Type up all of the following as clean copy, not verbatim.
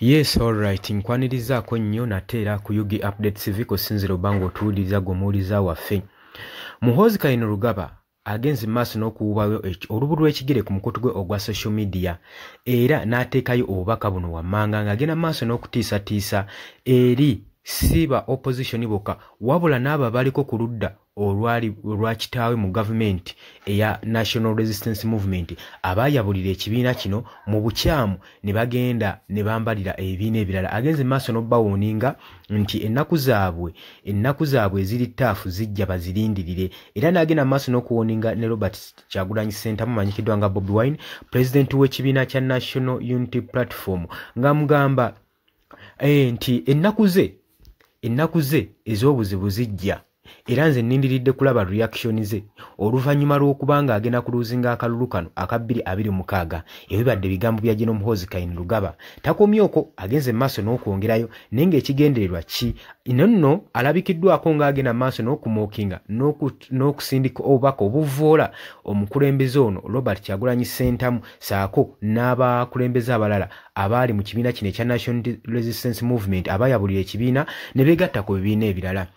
Yes, alright. Nkwanirizaako nnyo nateera ku Yugi Updates TV kusinziira obanga otuwuliriza gw'omuwuliza waffe. Muhoozi Kainerugaba agenze maaso n'okuwubayo olubu lw'ekigere ku mukutu gwe ogwa social media era n'ateekayo obubaka buno wammanga ng'agenda maaso n'okutiisatiisa eri siba opposition bokka wabula n'abo abaliko ku ludda olwa kitaawe mu gavumenti eya National Resistance Movement abaayabulira ekibiina kino mu bukyamu ne bagenda ne bambalira ebibiina ebirala. Agenze maaso n'obbawuuninga nti ennaku zaabwe eziri ttaafu zijja bazirindirire era n'agenda maaso n'okuwuuninga ne Robert Kyagulanyi Ssentamu amanyikiddwa nga Bobi Wine, pulezidenti w'ekibiina kya National Unity Platform, ng'amugamba nti ennaku ze ez'obuzibu zijja era nze nnindiridde kulaba reaction ze oluvannyuma lw'okubanga agenda kuluzinga akalulu kano aka 2026. Ebibadde bigambo bya General Muhoozi Kainerugaba. Takomyoko agenze maaso n'okwongerayo naye ng'ekigendererwa ki nno alabikiddwako ng'agenda maaso n'okumookinga n'okusindika obubaka obuvvoola omukulembeze ono Robert Kyagulanyi Ssentamu saako n'abakulembeze abalala abaali mu kibiina kino ekya National Resistance Movement abaayabulira ekibiina ne beegatta ku bibiina ebirala.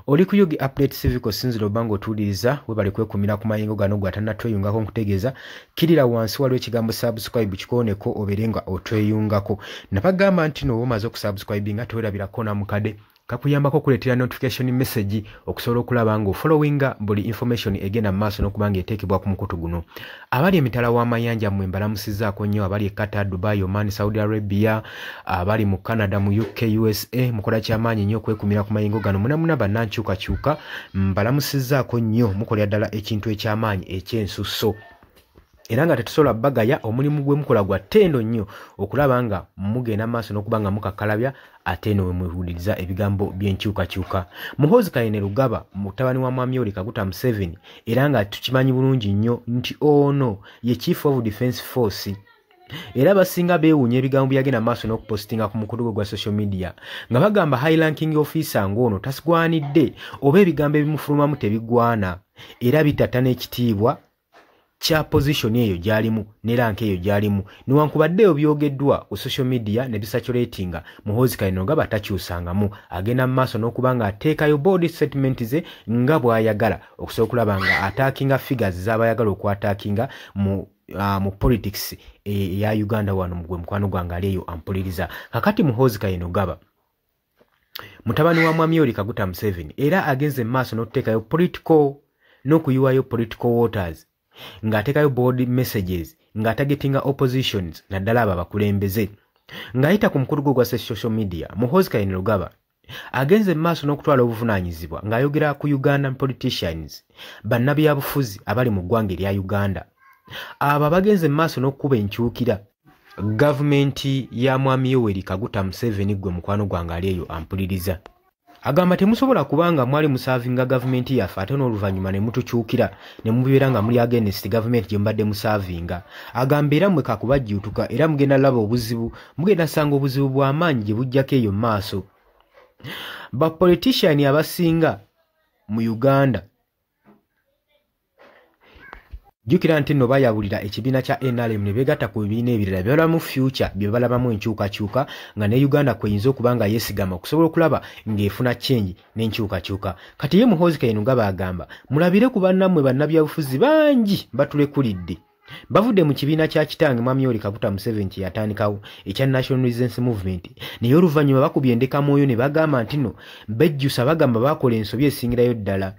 Oli ku Yugi Updates TV kusinziira obanga otuwuliriza webale kwekumira ku mayengo gano gwatanatweyungako nkutegeeza kirira wansi waliwo ekigambo subscribe kikooneko obeere nga otweyungako. Nabagamba nti no omaze okusubscribe nga tewerabirako na mukade kakuyambako okuleetera notification message okusobola okulaba nga ofollowinga buli information egenda mu maaso n'okubanga eteekebwa ku mukutu guno. Abali emitala w'amayanja mmwe mbalamusizaako nnyo, abali e Qatar, Dubai, Oman, Saudi Arabia, abali mu Canada, mu UK, USA, mukola kyamaanyi nnyo okwekumira ku mayengo gano munamuna bannankyukakyuka mbalamusizaako nnyo mukolera ddala ekintu ekyamaanyi ekyensusso. Era nga tetusobola bagaya omulimu gwe mukola gwa ttendo nnyo okulaba nga mugenda maaso n'okuba nga mukakalabya ate no mwewuliriza ebigambo by'enkyukakyuka. Muhoozi Kainerugaba mutabani wa Mwami Yoweri Kaguta Museveni era nga tukimanyi bulungi nnyo nti ono ye Chief of Defence Force era basinga beewuunya ebigambo byagenda maaso n'okupostinga ku mukutu gwe gwa social media nga bagamba high ranking officer ng'ono tasigwanidde oba ebigambo ebimufulumamu tebigwana era bitatta n'ekitiibwa kya position eyo gyalimu ne rank eyo gyalimu newankubaddeyo byogeddwa ku social media ne bisaturatinga Muhoozi Kainerugaba takyusangamu agenda mu maaso n'okuba nga ateekayo board statement ze nga bw'ayagala okusobola okulaba nga attackinga figures z'abayagala okwatakinga mu politics ya Uganda wano mugwe mukwano gwange aliyo ampuliriza. Kakati Muhoozi Kainerugaba mutabani wa Mwami Yoweri Kaguta Museveni era agenze mu maaso n'okuteekayo political n'okuyiwayo political waters ng'ateekayo board messages ng'atagetinga oppositions naddala abo abakulembeze ng'ayita ku mukulu gwe gwa social media. Muhoozi Kainerugaba agenze mu maaso n'okutwala obuvunaanyizibwa ng'ayogera ku Ugandan politicians bannabyabufuzi abali mu ggwanga erya Uganda abo bagenze mu maaso n'okukuba enkyukira gavumenti ya Mwami Yoweri Kaguta Museveni gwe mukwano gwange ali eyo ampuliriza. Agamba temusobola kubanga mwali musavinga gavumenti yaffe ate n'oluvannyuma ne mutukyukira ne mubeera nga muli against gavumenti gye mubadde musavinga. Agamba era mmwe kakubajjuutuka era mugenda laba obuzibu, mugenda sanga obuzibu bw'amaanyi gye bujjako eyo mu maaso. Bapolitician abasinga mu Uganda jjukira nti nno bayabulira ekibiina kya NRM ne beegatta ku bibiina ebirala byala mu future bye balabamu enkyukakyuka nga ne Uganda kweyinza okuba nga yeesigama okusobola okulaba ng'efuna change n'enkyukakyuka. Kati ye Muhoozi Kainerugaba agamba mulabire ku bannammwe bannabyabufuzi bangi batulekulidde bavudde mu kibiina kya kitange Mwami Yoweri Kaguta Museveni kye yatandikawo ekya National Resistance Movement naye oluvannyuma bakubye endekamoyo ne bagamba nti nno bejjusa bagamba bakola ensobi esingirayo ddala.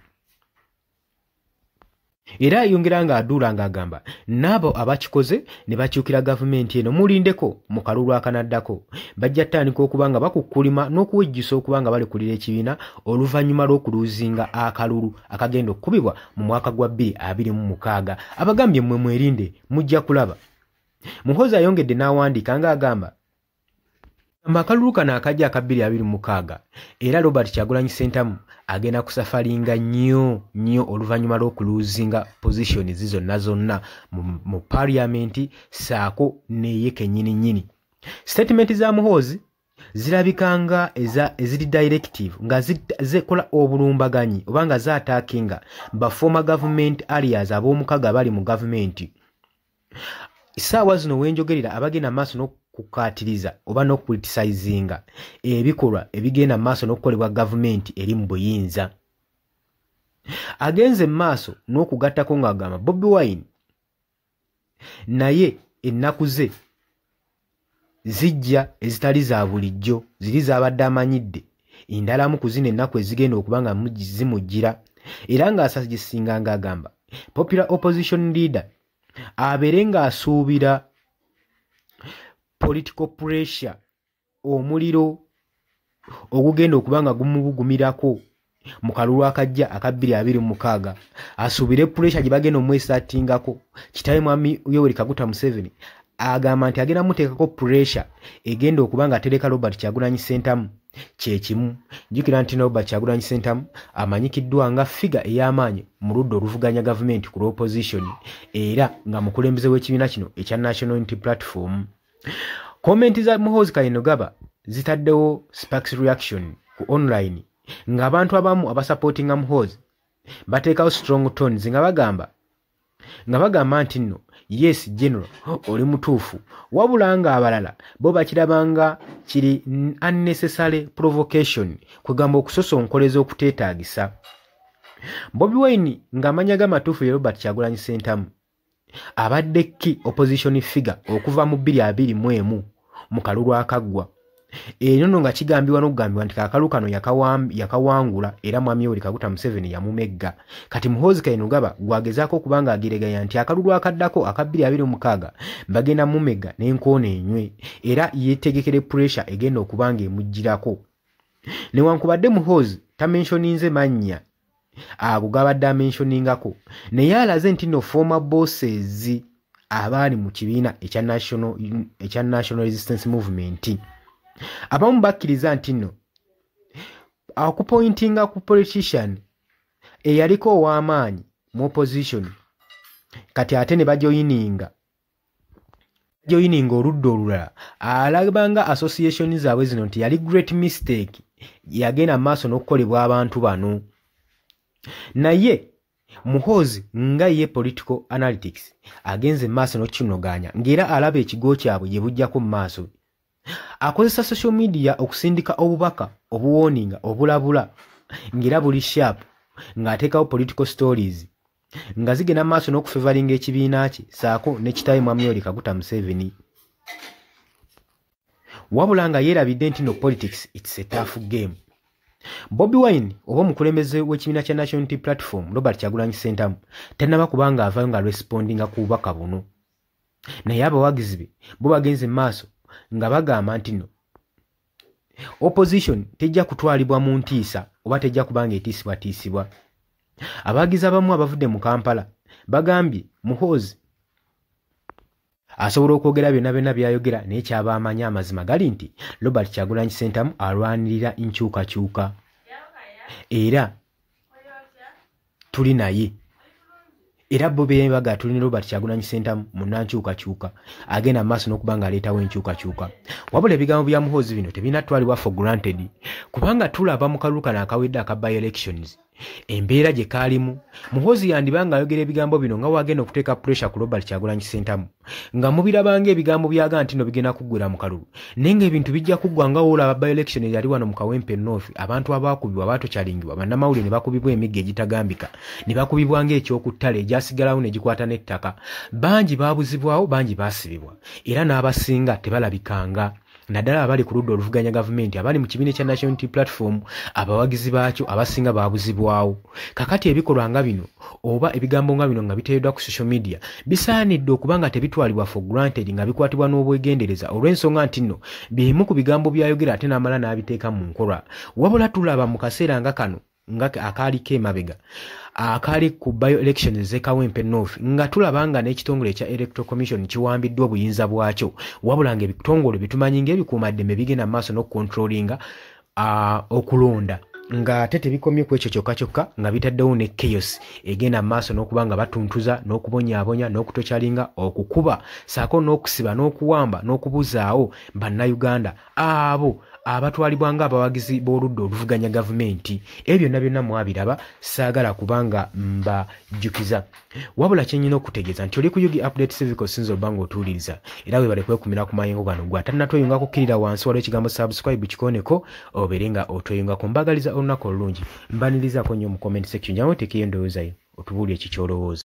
Era ayongera nga aduula ng'agamba n'abo abakikoze ne bakyukira gavumenti eno mulindeko mu kalulu akanaddako bajja ttandika okuba nga bakukkulima n'okuwejjusa okuba nga balekulira ekibiina oluvannyuma lw'okuluzinga akalulu akagenda okukubibwa mu mwaka gwa 2026. Abagambye mmwe mwerinde mujja kulaba. Muhoozi ayongedde n'awandiika ng'agamba akalulu kano akajja aka 2026 era Robert Kyagulanyi Ssentamu agenda kusafalinga nnyo oluvannyuma lw'okuluzinga position zonna mu parliament saako neye kennyini. Statement za Muhoozi zirabikanga eziri directive nga zekola obulumbaganyi oba nga zaatakinga ba former government areas ab'omukaga bali mu government. Isaawa zino wenjogerera abagenda maaso n'okukatiriza oba n'okucriticizinga ebikolwa ebigenda mu maaso n'okukolebwa gavumenti eri mu buyinza. Agenze mu maaso n'okugattako ng'agamba Bobi Wine naye ennaku ze zijja ezitali za bulijjo, ziri z'abadde amanyidde, endalamu ku zino ennaku ezigenda okuba nga zimujjira, era ng'asagisinga ng'agamba popular opposition leader abeere ng'asuubira political pressure, omuliro ogugenda okuba nga gumubugumirako mu kalulu akajja aka 2026, asuubire pressure gye bagenda omwesaatingako. Kitaawe Mwami Yoweri Kaguta Museveni agamba nti agenda muteekako pressure egenda okuba nga atereka Robert Kyagulanyi Ssentamu. Kyekimu jjukira nti Robert Kyagulanyi Ssentamu amanyikiddwa nga figure ey'amaanyi mu ludda oluvuganya gavumenti ku opposition, era nga mukulembeze w'ekibiina kino ekya National Unity Platform. Komenti za Muhoozi Kainerugaba zitaddewo sparks reaction ku online, ng'abantu abamu abasupportinga Muhoozi bateekawo strong tones nga bagamba nti nno yes general oli mutuufu, wabula nga abalala bo bakirabanga kiri unnecessary provocation, kwegamba okusosonkoleza okuteetaagisa. Bobi Wine ng'amanya g'amatuufu ye Robert Kyagulanyi Ssentamu abadde key opposition figure okuva mu 2021 mu kalulu akaggwa. Eno nga kigambibwa n'okugambibwa nti akalu kano yakawangula era Mwami Yoweri Kaguta Museveni yamumegga. Kati Muhoozi Kainerugaba gwagezaako okubanga agireganya nti akalulu akaddako aka 2026 bagenda mumegga n'enkoona enywe, era yeetegekere pressure egenda okubanga emujjirako. Newankubadde Muhoozi tamentioninze mannya ago gabadde amentioningako, naye alaze nti no former bosses abaali mu kibiina ekya National Resistance Movement abamu bakkiriza nti nno akupointinga ku politician eyaliko ow'amaanyi mu opposition kati ate ne bajoyininga oludda olulala, alabanga association zaabwe zino nti yali great mistake yagenda maaso n'okukolebwa abantu bano. Naye Muhoozi nga ye political analytics agenze maaso n'okukinoganya ng'era alaba ekigo kyabwe gye bujjako mu maaso. Akozesa social media okusindika obubaka obuwoninga obulabula ng'era buli sharp ng'ateekawo political stories nga zigenda maaso n'okufevalinga ekibiina kye saako ne kitaawe Mwami Yoweri Kaguta Museveni. Wabula nga yeerabidde nti no politics it's a tough game. Bobi Wine oba omukulembeze w'ekibiina kya National Unity Platform Robert Kyagulanyi Ssentamu tannaba kubanga avaayo nga respondinga ku bubaka buno, naye abawagizi be bo bagenze maaso nga bagamba nti no opposition tejja kutwalibwa mu ntiisa oba tejja kubanga etiisibwatiisibwa. Abawagizi abamu abavudde mu Kampala bagambye Muhoozi asobola okwogera byonna byayogera, naye kyabamanya amazima gali nti Robert Kyagulanyi Ssentamu alwanirira nkyukakyuka, era tuli naye, era bo beebaga tuli ne Robert Kyagulanyi Ssentamu munnankyukakyuka agenda maaso n'okubanga aleetawo enkyukakyuka. Wabula ebigambo bya Muhoozi bino tebinatwalibwa for granted, kubanga tulaba mu kalulu kano akawedde aka by elections embeera gye kaalimu. Muhoozi yandibanga ayogera ebigambo bino nga wagenda okuteeka pressure ku Robert Kyagulanyi Ssentamu, nga mubirabanga ebigambo byaga nti no bigenda kuggwera mu kalulu, naye ng'ebintu bijja kuggwa nga woolaba by election eyali wano mu Kawempe North, abantu abaakubibwa baatokyalingibwa, bannamawulire ne bakubibwa emigga egitagambika, ne bakubibwa ng'ekyokuttale egyasigalawo ne gikwata n'ettaka. Bangi baabuzibwawo, bangi baasibibwa, era n'abasinga tebalabikanga. Naddala abali ku ludda oluvuganya gavumenti abali mu kibiina kya National Unity Platform, abawagizi baakyo abasinga baabuzibwawo. Kakati ebikolwa nga bino oba ebigambo nga bino nga biteereddwa ku social media bisaanidde okuba nga tebitwalibwa for granted, nga bikwatibwa n'obwegendereza olw'ensonga nti nno bimu ku bigambo byayogera ate n'amala n'abiteeka mu nkola. Wabula tulaba mu kaseera nga kano nga akaaliko emabega akali ku bio elections ze Kawempe North, nga tulaba nga n'ekitongole ekya Electoral Commission kiwambiddwa obuyinza bwakyo, wabula nga ebitongole bitumanyi ng'ebikuumaddembe bigenda maaso n'okukontrolinga okulonda. nga tete bikomye ku ekyo kyokka nga bitaddewo ne chaos egenda maaso n'okubanga batuntuza n'okubonyaabonya n'okutokyalinga okukuba saako n'okusiba n'okuwamba n'okubuzaawo bannayuganda abo abatwalibwa nga abawagizi b'oludda oluvuganya gavumenti. Ebyo byonna byonna mwabiraba, saagala kubanga mbajjukiza. Wabula kye nnina okutegeeza nti oli ku Yugi Update TV osinza obanga otuwuliriza era weebale kwekumira ku mayengo gano gwa tannatweyungako kkirira wansi waliwo ekigambo subscribe kikoneko obeere nga otweyungako. Mbagaliza olunaku olulungi, mbanirizaako nnyo mu comment section nyawe tekeyo ndowooza yo otubuulire kikyolowooza.